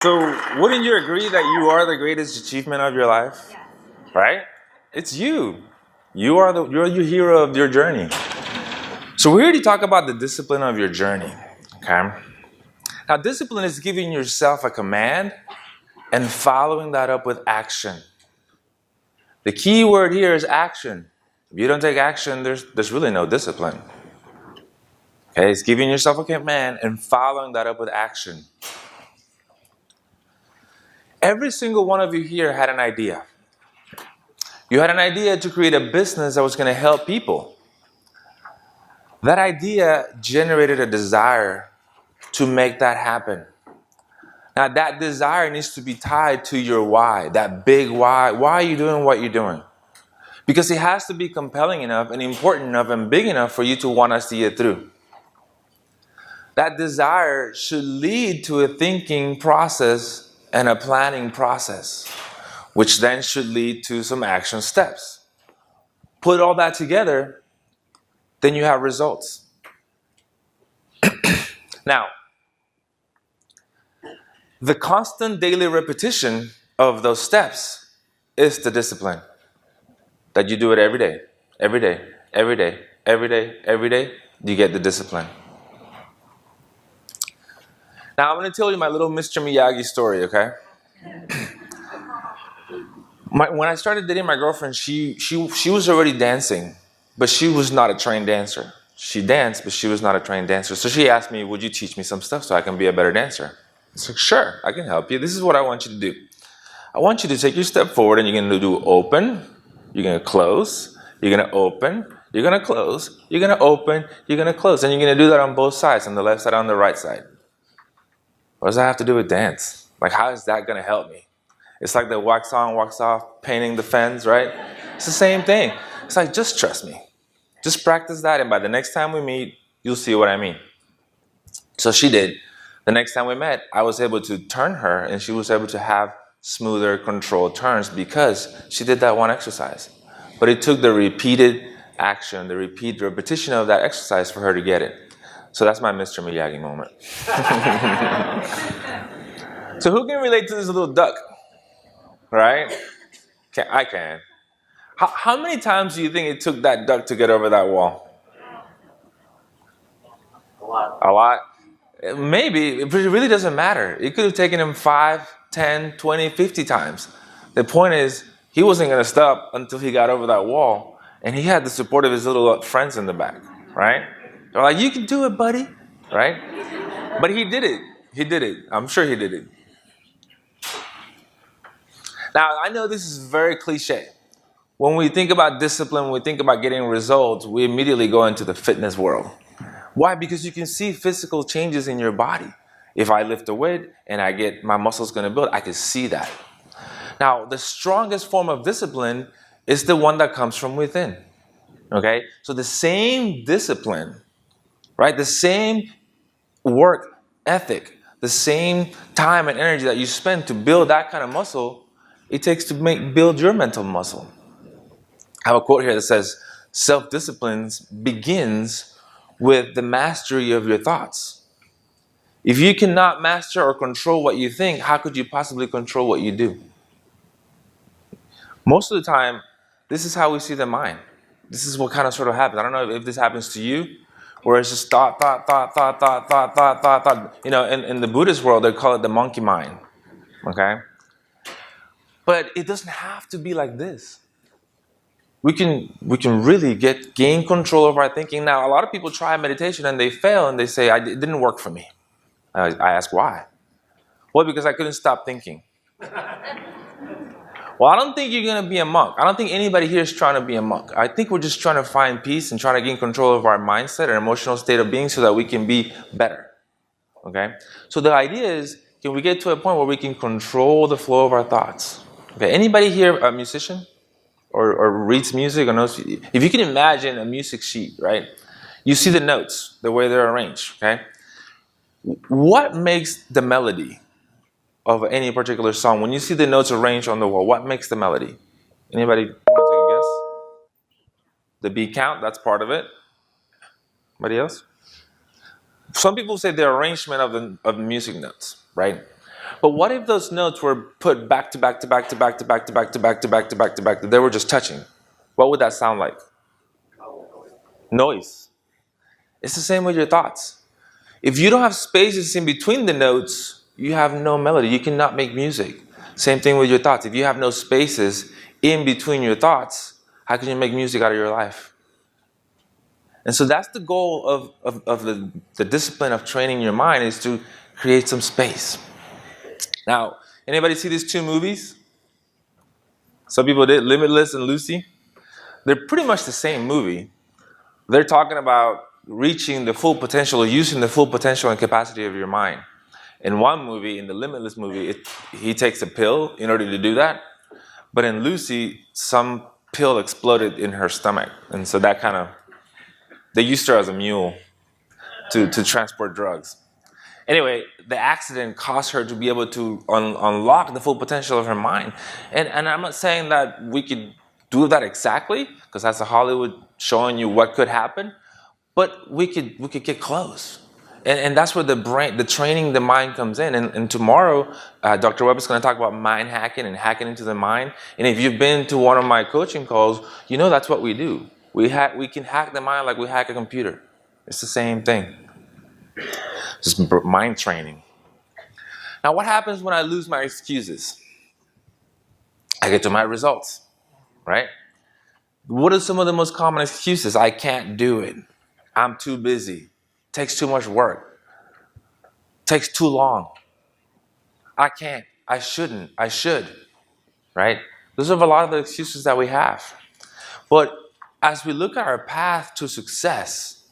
So, wouldn't you agree that you are the greatest achievement of your life? Right? It's you. You're the hero of your journey. So we already talked about the discipline of your journey. Okay. Now, discipline is giving yourself a command and following that up with action. The key word here is action. If you don't take action, there's really no discipline. Okay, it's giving yourself a command and following that up with action. Every single one of you here had an idea. You had an idea to create a business that was going to help people. That idea generated a desire to make that happen. Now, that desire needs to be tied to your why, that big why. Why are you doing what you're doing? Because it has to be compelling enough and important enough and big enough for you to want to see it through. That desire should lead to a thinking process and a planning process, which then should lead to some action steps. Put all that together, then you have results. Now, the constant daily repetition of those steps is the discipline. That you do it every day, every day, every day, every day, every day, you get the discipline. Now, I'm going to tell you my little Mr. Miyagi story, okay? When I started dating my girlfriend, she was already dancing, but she was not a trained dancer. She danced, but she was not a trained dancer. So she asked me, would you teach me some stuff so I can be a better dancer? I said, sure, I can help you. This is what I want you to do. I want you to take your step forward and you're going to do open, you're going to close, you're going to open, you're going to close, you're going to open, you're going to close. And you're going to do that on both sides, on the left side, on the right side. What does that have to do with dance? Like, how is that going to help me? It's like the wax on, wax off, painting the fence, right? It's the same thing. It's like, just trust me. Just practice that, and by the next time we meet, you'll see what I mean. So she did. The next time we met, I was able to turn her, and she was able to have smoother, controlled turns because she did that one exercise. But it took the repeated action, the repetition of that exercise for her to get it. So that's my Mr. Miyagi moment. So who can relate to this little duck? Right? I can. How many times do you think it took that duck to get over that wall? A lot. Maybe, but it really doesn't matter. It could have taken him 5, 10, 20, 50 times. The point is, he wasn't going to stop until he got over that wall. And he had the support of his little friends in the back, right? They're like, you can do it, buddy, right? But he did it. He did it. I'm sure he did it. Now, I know this is very cliche. When we think about discipline, when we think about getting results, we immediately go into the fitness world. Why? Because you can see physical changes in your body. If I lift a weight and I get my muscles going to build, I can see that. Now, the strongest form of discipline is the one that comes from within. Okay? So the same discipline, right? The same work ethic, the same time and energy that you spend to build that kind of muscle, it takes to build your mental muscle. I have a quote here that says, self-discipline begins with the mastery of your thoughts. If you cannot master or control what you think, how could you possibly control what you do? Most of the time, this is how we see the mind. This is what kind of sort of happens. I don't know if this happens to you, where it's just thought. You know, in the Buddhist world, they call it the monkey mind. Okay? But it doesn't have to be like this. We can really gain control of our thinking. Now, a lot of people try meditation and they fail and they say, it didn't work for me. I ask why. Well, because I couldn't stop thinking. Well, I don't think you're going to be a monk. I don't think anybody here is trying to be a monk. I think we're just trying to find peace and trying to gain control of our mindset and emotional state of being so that we can be better. Okay? So the idea is, can we get to a point where we can control the flow of our thoughts? Okay, anybody here a musician? Or reads music or knows? If you can imagine a music sheet, right? You see the notes, the way they're arranged, okay? What makes the melody of any particular song? When you see the notes arranged on the wall, what makes the melody? Anybody want to take a guess? The beat count, that's part of it. Anybody else? Some people say the arrangement of the music notes, right? But what if those notes were put back to back to back to back to back to back to back to back to back to back? They were just touching. What would that sound like? Noise. It's the same with your thoughts. If you don't have spaces in between the notes, you have no melody. You cannot make music. Same thing with your thoughts. If you have no spaces in between your thoughts, how can you make music out of your life? And so that's the goal of the discipline of training your mind, is to create some space. Now, anybody see these two movies? Some people did, Limitless and Lucy. They're pretty much the same movie. They're talking about reaching the full potential, or using the full potential and capacity of your mind. In one movie, in the Limitless movie, he takes a pill in order to do that. But in Lucy, some pill exploded in her stomach. And so that kind of, they used her as a mule to transport drugs. Anyway, the accident caused her to be able to unlock the full potential of her mind. And I'm not saying that we could do that exactly, because that's a Hollywood showing you what could happen, but we could get close. And that's where the training the mind comes in. And tomorrow, Dr. Webb is going to talk about mind hacking and hacking into the mind. And if you've been to one of my coaching calls, you know that's what we do. We can hack the mind like we hack a computer. It's the same thing. Just mind training. Now, what happens when I lose my excuses? I get to my results, right? What are some of the most common excuses? I can't do it. I'm too busy. Takes too much work. Takes too long. I can't. I shouldn't. I should, right? Those are a lot of the excuses that we have. But as we look at our path to success,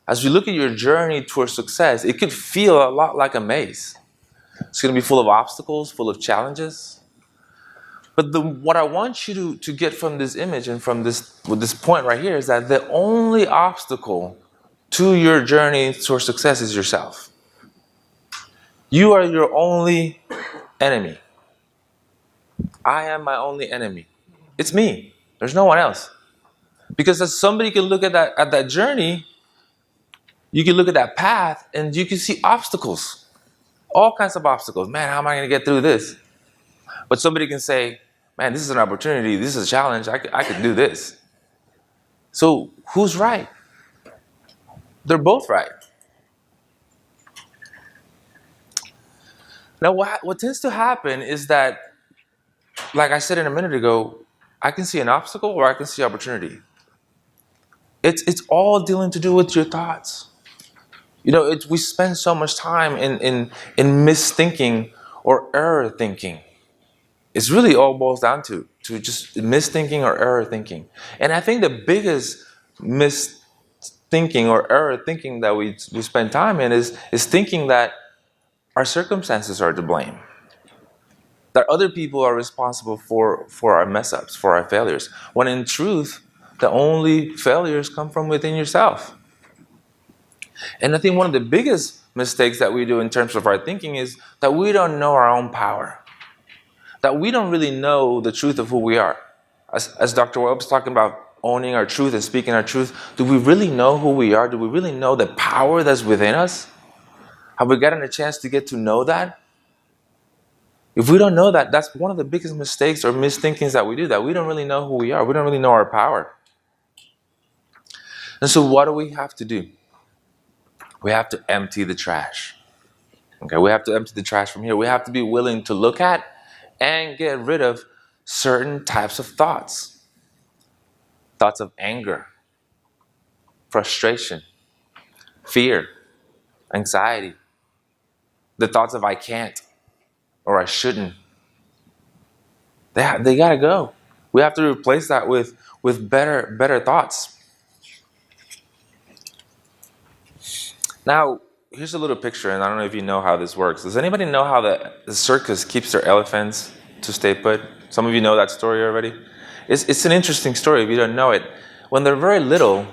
as we look at your journey towards success, it could feel a lot like a maze. It's going to be full of obstacles, full of challenges. But what I want you to get from this image and from this point right here is that the only obstacle to your journey towards success is yourself. You are your only enemy. I am my only enemy. It's me. There's no one else. Because as somebody can look at that journey, you can look at that path and you can see obstacles. All kinds of obstacles. Man, how am I going to get through this? But somebody can say, man, this is an opportunity. This is a challenge. I could do this. So who's right? They're both right. Now, what tends to happen is that, like I said a minute ago, I can see an obstacle or I can see opportunity. It's all dealing to do with your thoughts. You know, we spend so much time in misthinking or error thinking. It's really all boils down to just misthinking or error thinking. And I think the biggest misthinking or error thinking that we spend time in is thinking that our circumstances are to blame, that other people are responsible for our mess ups, for our failures, when in truth, the only failures come from within yourself. And I think one of the biggest mistakes that we do in terms of our thinking is that we don't know our own power, that we don't really know the truth of who we are. As Dr. Webb's talking about owning our truth and speaking our truth, do we really know who we are? Do we really know the power that's within us? Have we gotten a chance to get to know that? If we don't know that, that's one of the biggest mistakes or misthinkings that we do, that we don't really know who we are. We don't really know our power. And so what do we have to do? We have to empty the trash. Okay, we have to empty the trash from here. We have to be willing to look at and get rid of certain types of thoughts. Thoughts of anger, frustration, fear, anxiety. The thoughts of I can't or I shouldn't. They gotta go. We have to replace that with better thoughts. Now, here's a little picture, and I don't know if you know how this works. Does anybody know how the circus keeps their elephants to stay put? Some of you know that story already. It's an interesting story if you don't know it. When they're very little,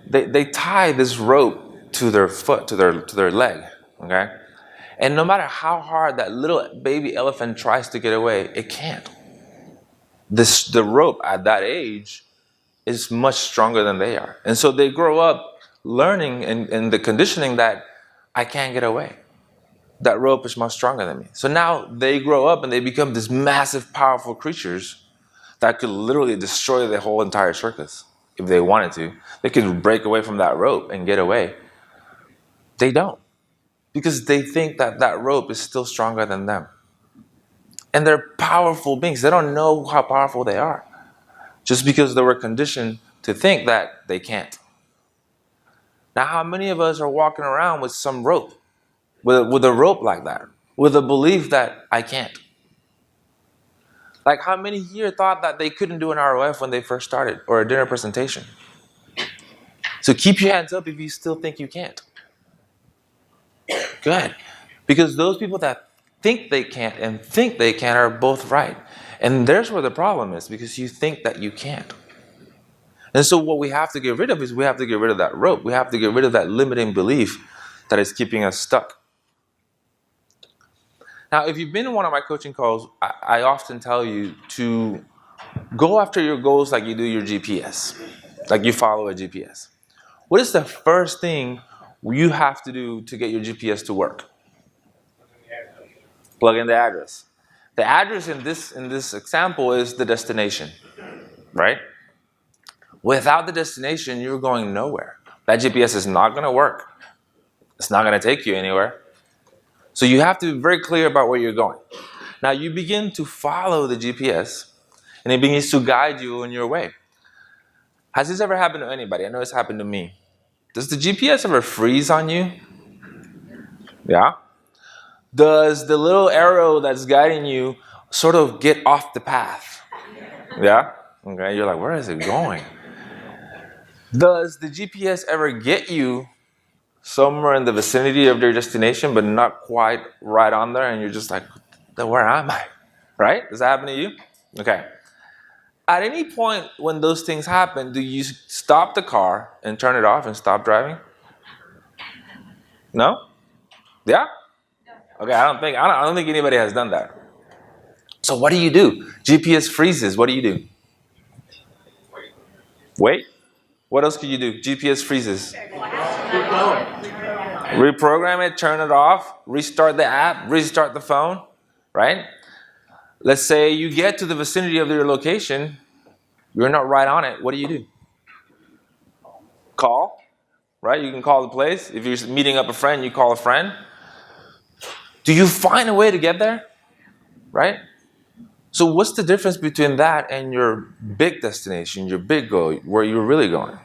they tie this rope to their foot, to their leg, okay? And no matter how hard that little baby elephant tries to get away, it can't. The rope at that age is much stronger than they are. And so they grow up learning and the conditioning that I can't get away. that rope is much stronger than me. So now they grow up and they become these massive, powerful creatures that could literally destroy the whole entire circus if they wanted to. They could break away from that rope and get away. They don't, because they think that that rope is still stronger than them. And they're powerful beings. They don't know how powerful they are, just because they were conditioned to think that they can't. Now, how many of us are walking around with some rope, with a rope like that, with a belief that I can't? Like, how many here thought that they couldn't do an ROF when they first started, or a dinner presentation? So keep your hands up if you still think you can't. Good. Because those people that think they can't and think they can are both right. And there's where the problem is, because you think that you can't. And so what we have to get rid of is we have to get rid of that rope. We have to get rid of that limiting belief that is keeping us stuck. Now, if you've been in one of my coaching calls, I often tell you to go after your goals like you do your GPS, like you follow a GPS. What is the first thing you have to do to get your GPS to work? Plug in the address. The address in this example is the destination, right? Without the destination, you're going nowhere. That GPS is not going to work. It's not going to take you anywhere. So you have to be very clear about where you're going. Now you begin to follow the GPS, and it begins to guide you on your way. Has this ever happened to anybody? I know it's happened to me. Does the GPS ever freeze on you? Yeah? Does the little arrow that's guiding you sort of get off the path? Yeah? Okay, you're like, where is it going? Does the GPS ever get you somewhere in the vicinity of your destination, but not quite right on there, and you're just like, where am I? Right? Does that happen to you? Okay. At any point when those things happen, do you stop the car and turn it off and stop driving? No? Yeah? Okay, I don't think anybody has done that. So what do you do? GPS freezes. What do you do? Wait. What else could you do? GPS freezes. Reprogram it, turn it off, restart the app, restart the phone, right? Let's say you get to the vicinity of your location, you're not right on it. What do? Call, right? You can call the place. If you're meeting up a friend, you call a friend. Do you find a way to get there? Right? So what's the difference between that and your big destination, your big goal, where you're really going?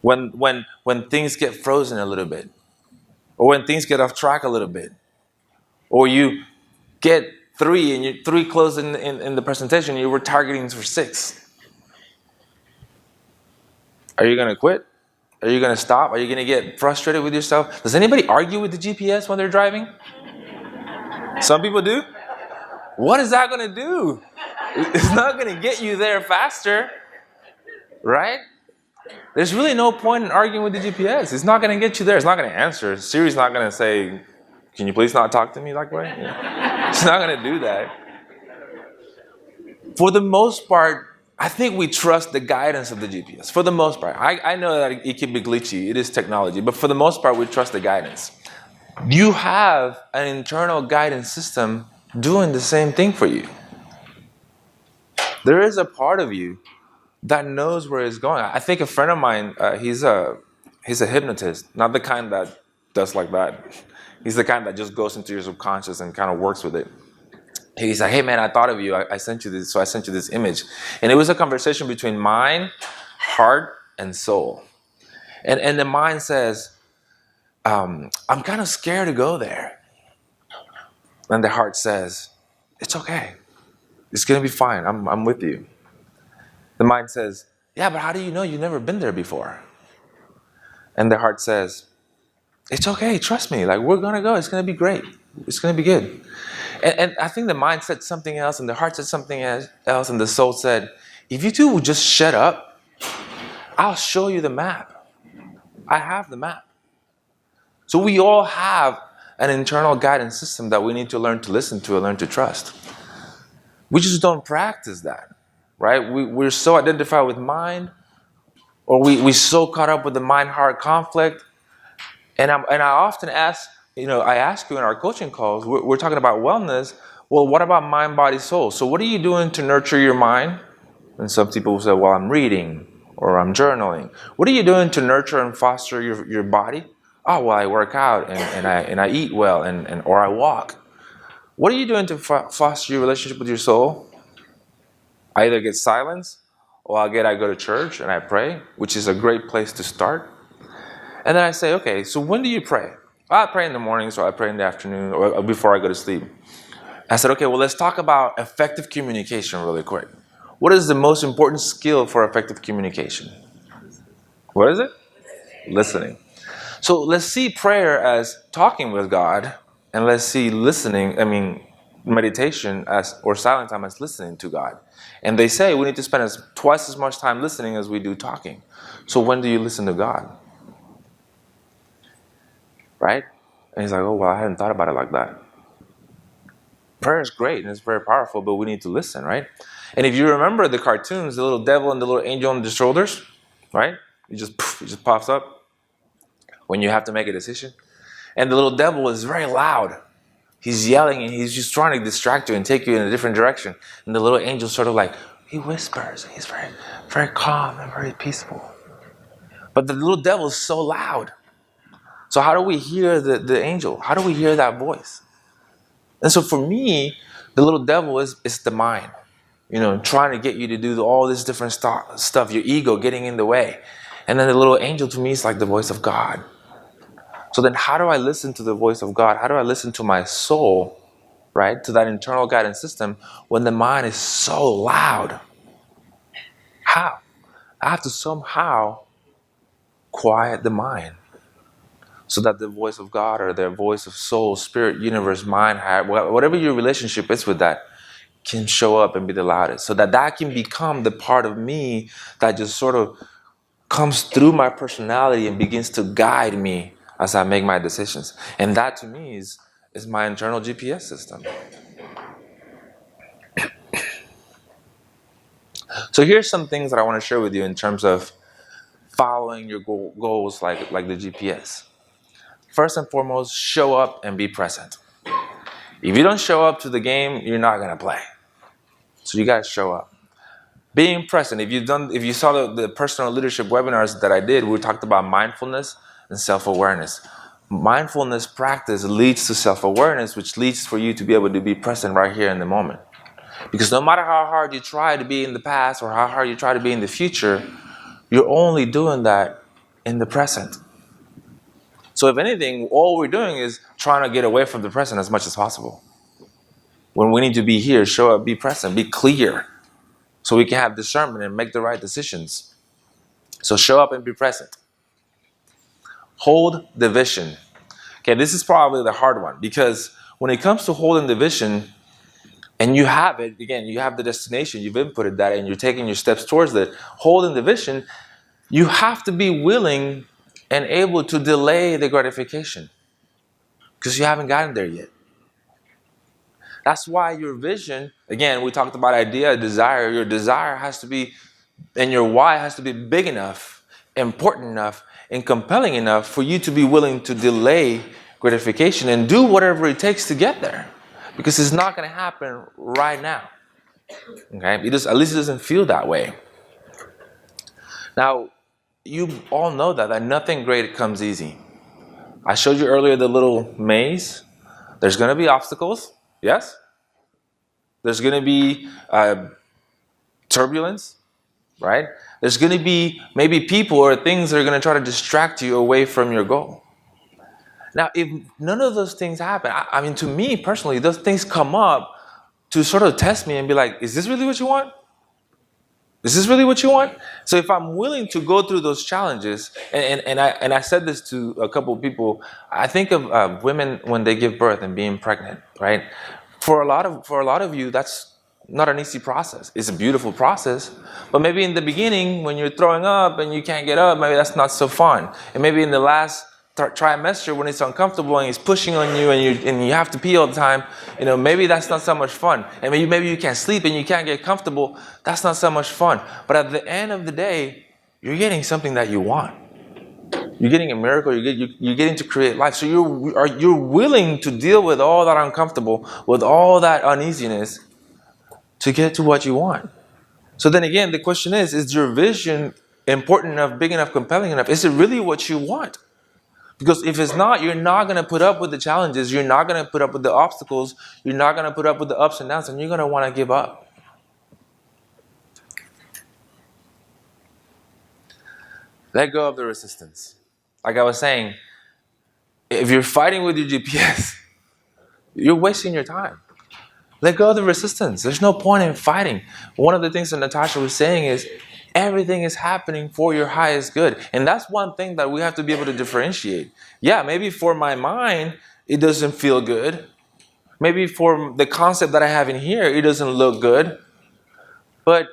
When things get frozen a little bit, or when things get off track a little bit, or you get 3 and you 3 close in the presentation, you were targeting for 6. Are you going to quit? Are you going to stop? Are you going to get frustrated with yourself? Does anybody argue with the GPS when they're driving? Some people do. What is that going to do? It's not going to get you there faster, right? There's really no point in arguing with the GPS. It's not going to get you there. It's not going to answer. Siri's not going to say, can you please not talk to me that way? Yeah. It's not going to do that. For the most part, I think we trust the guidance of the GPS. For the most part. I know that it can be glitchy. It is technology. But for the most part, we trust the guidance. You have an internal guidance system doing the same thing for you. There is a part of you that knows where it's going. I think a friend of mine, he's a hypnotist, not the kind that does like that. He's the kind that just goes into your subconscious and kind of works with it. He's like, hey man, I thought of you. I sent you this, so I sent you this image. And it was a conversation between mind, heart, and soul. And the mind says, I'm kind of scared to go there. And the heart says, it's okay. It's going to be fine. I'm with you. The mind says, yeah, but how do you know you've never been there before? And the heart says, it's okay. Trust me. Like, we're going to go. It's going to be great. It's going to be good. And I think the mind said something else, and the heart said something else, and the soul said, if you two would just shut up, I'll show you the map. I have the map. So we all have an internal guidance system that we need to learn to listen to and learn to trust. We just don't practice that, right? We're so identified with mind, or we're so caught up with the mind-heart conflict. And I often ask I ask you in our coaching calls, we're talking about wellness. Well, what about mind, body, soul? So what are you doing to nurture your mind? And some people will say, well, I'm reading or I'm journaling. What are you doing to nurture and foster your body? Oh, well, I work out and I eat well or I walk. What are you doing to foster your relationship with your soul? I either get silence or I go to church and I pray, which is a great place to start. And then I say, okay, so when do you pray? I pray in the morning, so I pray in the afternoon or before I go to sleep. I said, okay, well, let's talk about effective communication really quick. What is the most important skill for effective communication? What is it? Listening. So let's see prayer as talking with God, and let's see meditation or silent time as listening to God. And they say we need to spend twice as much time listening as we do talking. So when do you listen to God? Right? And he's like, oh, well, I hadn't thought about it like that. Prayer is great and it's very powerful, but we need to listen, right? And if you remember the cartoons, the little devil and the little angel on the shoulders, right? It just pops up when you have to make a decision. And the little devil is very loud. He's yelling and he's just trying to distract you and take you in a different direction. And the little angel sort of like, he whispers. He's very, very calm and very peaceful. But the little devil is so loud. So how do we hear the angel? How do we hear that voice? And so for me, the little devil is the mind, trying to get you to do all this different stuff, your ego getting in the way. And then the little angel to me is like the voice of God. So then how do I listen to the voice of God? How do I listen to my soul, right? To that internal guidance system when the mind is so loud? How? I have to somehow quiet the mind, so that the voice of God or their voice of soul, spirit, universe, mind, whatever your relationship is with that, can show up and be the loudest. So that can become the part of me that just sort of comes through my personality and begins to guide me as I make my decisions. And that to me is my internal GPS system. So here's some things that I want to share with you in terms of following your goals like the GPS. First and foremost, show up and be present. If you don't show up to the game, you're not going to play. So you got to show up. Being present. If you saw the personal leadership webinars that I did, we talked about mindfulness and self-awareness. Mindfulness practice leads to self-awareness, which leads for you to be able to be present right here in the moment. Because no matter how hard you try to be in the past or how hard you try to be in the future, you're only doing that in the present. So if anything, all we're doing is trying to get away from the present as much as possible. When we need to be here, show up, be present, be clear, so we can have discernment and make the right decisions. So show up and be present. Hold the vision. Okay, this is probably the hard one, because when it comes to holding the vision, and you have it, again, you have the destination, you've inputted that, and you're taking your steps towards it, holding the vision, you have to be willing and able to delay the gratification, because you haven't gotten there yet. That's why your vision, again, we talked about idea, desire. Your desire has to be, and your why has to be big enough, important enough, and compelling enough for you to be willing to delay gratification and do whatever it takes to get there, because it's not going to happen right now. Okay, at least it doesn't feel that way. Now, you all know that nothing great comes easy. I showed you earlier the little maze. There's going to be obstacles, yes? There's going to be turbulence, right? There's going to be maybe people or things that are going to try to distract you away from your goal. Now, if none of those things happen, I mean, to me personally, those things come up to sort of test me and be like, is this really what you want? Is this really what you want? So if I'm willing to go through those challenges, and I said this to a couple of people, I think of women when they give birth and being pregnant, right? For a lot of you, that's not an easy process. It's a beautiful process, but maybe in the beginning when you're throwing up and you can't get up, maybe that's not so fun. And maybe in the last trimester when it's uncomfortable and he's pushing on you and you have to pee all the time, maybe that's not so much fun. And maybe you can't sleep and you can't get comfortable. That's not so much fun. But at the end of the day, you're getting something that you want. You're getting a miracle. You're getting to create life. So you're willing to deal with all that uncomfortable, with all that uneasiness, to get to what you want. So then again, the question is your vision important enough, big enough, compelling enough? Is it really what you want? Because if it's not, you're not going to put up with the challenges. You're not going to put up with the obstacles. You're not going to put up with the ups and downs, and you're going to want to give up. Let go of the resistance. Like I was saying, if you're fighting with your GPS, you're wasting your time. Let go of the resistance. There's no point in fighting. One of the things that Natasha was saying is everything is happening for your highest good. And that's one thing that we have to be able to differentiate. Yeah, maybe for my mind, it doesn't feel good. Maybe for the concept that I have in here, it doesn't look good. But,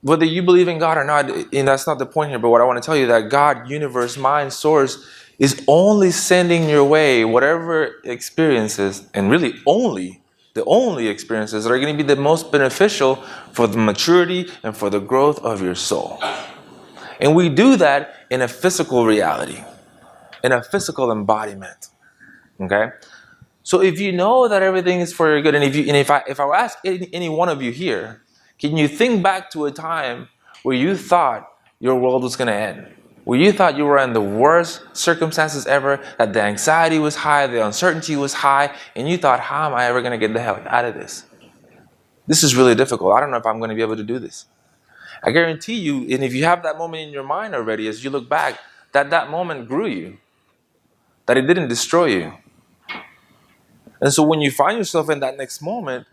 whether you believe in God or not, and that's not the point here, but what I want to tell you that God, universe, mind, source is only sending your way whatever experiences, and really the only experiences that are going to be the most beneficial for the maturity and for the growth of your soul. And we do that in a physical reality, in a physical embodiment. Okay? So if you know that everything is for your good, and if I ask any one of you here, can you think back to a time where you thought your world was going to end? Where you thought you were in the worst circumstances ever, that the anxiety was high, the uncertainty was high, and you thought, how am I ever going to get the hell out of this? This is really difficult. I don't know if I'm going to be able to do this. I guarantee you, and if you have that moment in your mind already, as you look back, that moment grew you, that it didn't destroy you. And so when you find yourself in that next moment,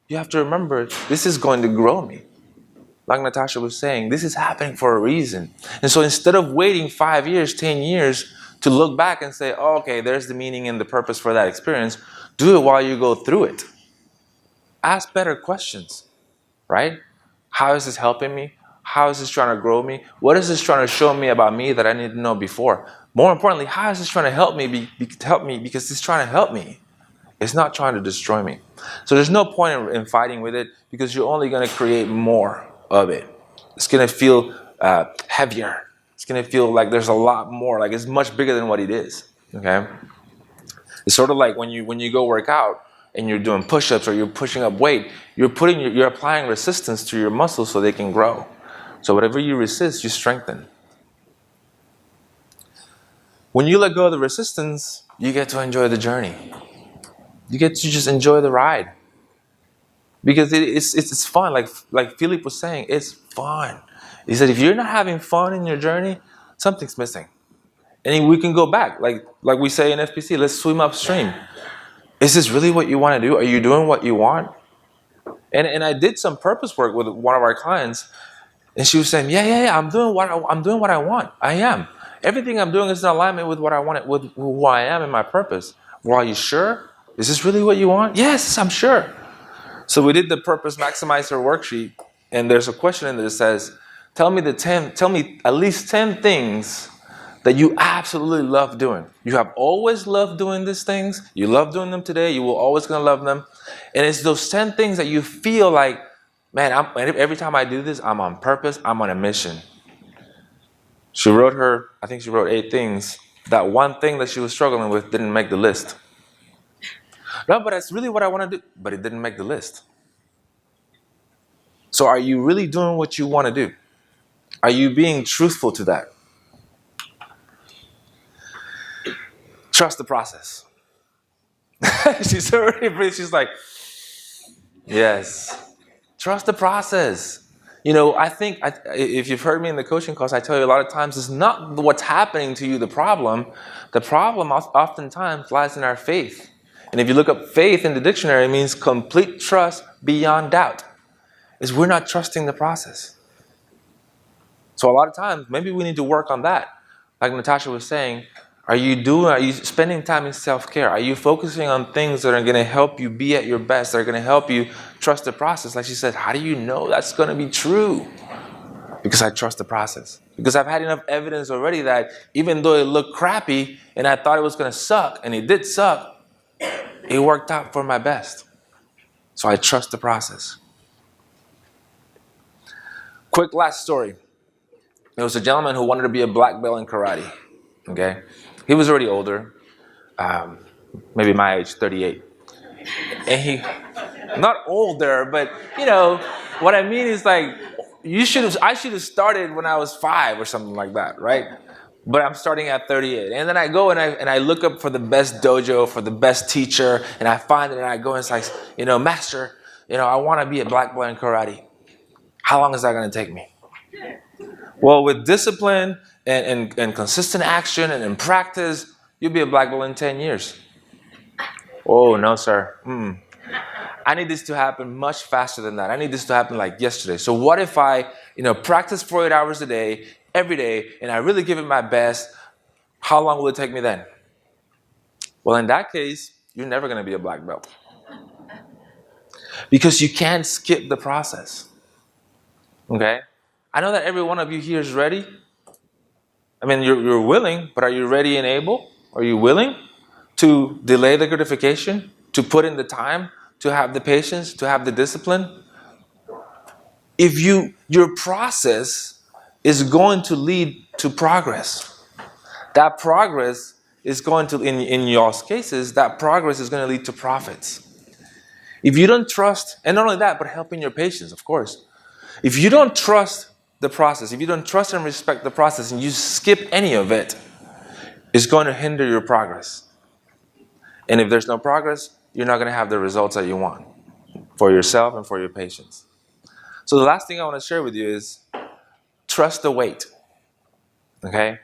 you have to remember, this is going to grow me. Like Natasha was saying, this is happening for a reason. And so instead of waiting 5 years, 10 years to look back and say, oh, okay, there's the meaning and the purpose for that experience, do it while you go through it. Ask better questions, right? How is this helping me? How is this trying to grow me? What is this trying to show me about me that I need to know before? More importantly, how is this trying to help me because it's trying to help me. It's not trying to destroy me. So there's no point in fighting with it, because you're only going to create more of it. It's going to feel heavier. It's going to feel like there's a lot more, like it's much bigger than what it is. Okay? It's sort of like when you go work out and you're doing push-ups or you're pushing up weight, you're applying resistance to your muscles so they can grow. So whatever you resist, you strengthen. When you let go of the resistance, you get to enjoy the journey. You get to just enjoy the ride, because it's fun. Like Philip was saying, it's fun. He said, if you're not having fun in your journey, something's missing. And we can go back, like we say in FPC, let's swim upstream. Is this really what you want to do? Are you doing what you want? And I did some purpose work with one of our clients, and she was saying, yeah, I'm doing what I want. I am. Everything I'm doing is in alignment with what I want, with who I am and my purpose. Well, are you sure? Is this really what you want? Yes, I'm sure. So we did the Purpose Maximizer worksheet, and there's a question in there that says, tell me at least 10 things that you absolutely love doing. You have always loved doing these things. You love doing them today. You will always going to love them. And it's those 10 things that you feel like, man, every time I do this, I'm on purpose. I'm on a mission. I think she wrote 8 things. That one thing that she was struggling with didn't make the list. No, but that's really what I want to do. But it didn't make the list. So are you really doing what you want to do? Are you being truthful to that? Trust the process. She's like, yes. Trust the process. I think if you've heard me in the coaching calls, I tell you a lot of times it's not what's happening to you the problem. The problem oftentimes lies in our faith. And if you look up faith in the dictionary, it means complete trust beyond doubt. Is we're not trusting the process. So a lot of times, maybe we need to work on that. Like Natasha was saying, are you spending time in self-care? Are you focusing on things that are going to help you be at your best, that are going to help you trust the process? Like she said, how do you know that's going to be true? Because I trust the process. Because I've had enough evidence already that even though it looked crappy and I thought it was going to suck, and it did suck, it worked out for my best. So I trust the process. Quick last story. There was a gentleman who wanted to be a black belt in karate. Okay, he was already older, maybe my age, 38, and he, not older, but what I mean is like I should have started when I was 5 or something like that, right? But I'm starting at 38, and then I go and I look up for the best dojo, for the best teacher, and I find it, and I go and say, master, I want to be a black belt in karate. How long is that going to take me? Well, with discipline and consistent action and in practice, you'll be a black belt in 10 years. Oh, no, sir. I need this to happen much faster than that. I need this to happen like yesterday. So what if I, practice 48 hours a day, every day, and I really give it my best? How long will it take me then? Well, in that case, you're never going to be a black belt. Because you can't skip the process. Okay? I know that every one of you here is ready. I mean, you're willing, but are you ready and able? Are you willing to delay the gratification, to put in the time, to have the patience, to have the discipline? If your process is going to lead to progress. That progress is going to, in y'all's cases, that progress is going to lead to profits. If you don't trust, and not only that, but helping your patients, of course. If you don't trust the process, if you don't trust and respect the process, and you skip any of it, it's going to hinder your progress. And if there's no progress, you're not going to have the results that you want for yourself and for your patients. So the last thing I want to share with you is trust the wait. Okay?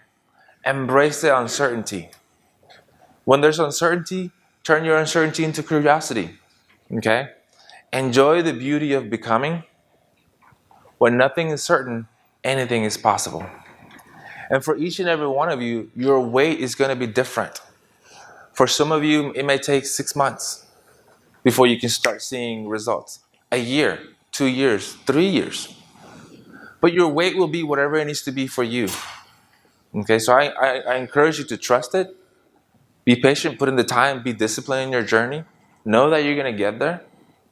Embrace the uncertainty. When there's uncertainty, turn your uncertainty into curiosity. Okay? Enjoy the beauty of becoming. When nothing is certain, anything is possible. And for each and every one of you, your wait is going to be different. For some of you, it may take 6 months before you can start seeing results. A year, 2 years, 3 years. But your wait will be whatever it needs to be for you. Okay, so I encourage you to trust it. Be patient, put in the time, be disciplined in your journey. Know that you're going to get there,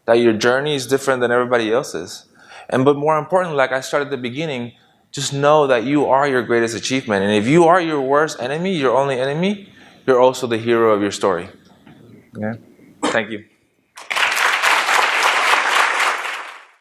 that your journey is different than everybody else's. But more importantly, like I started at the beginning, just know that you are your greatest achievement. And if you are your worst enemy, your only enemy, you're also the hero of your story. Okay? Thank you.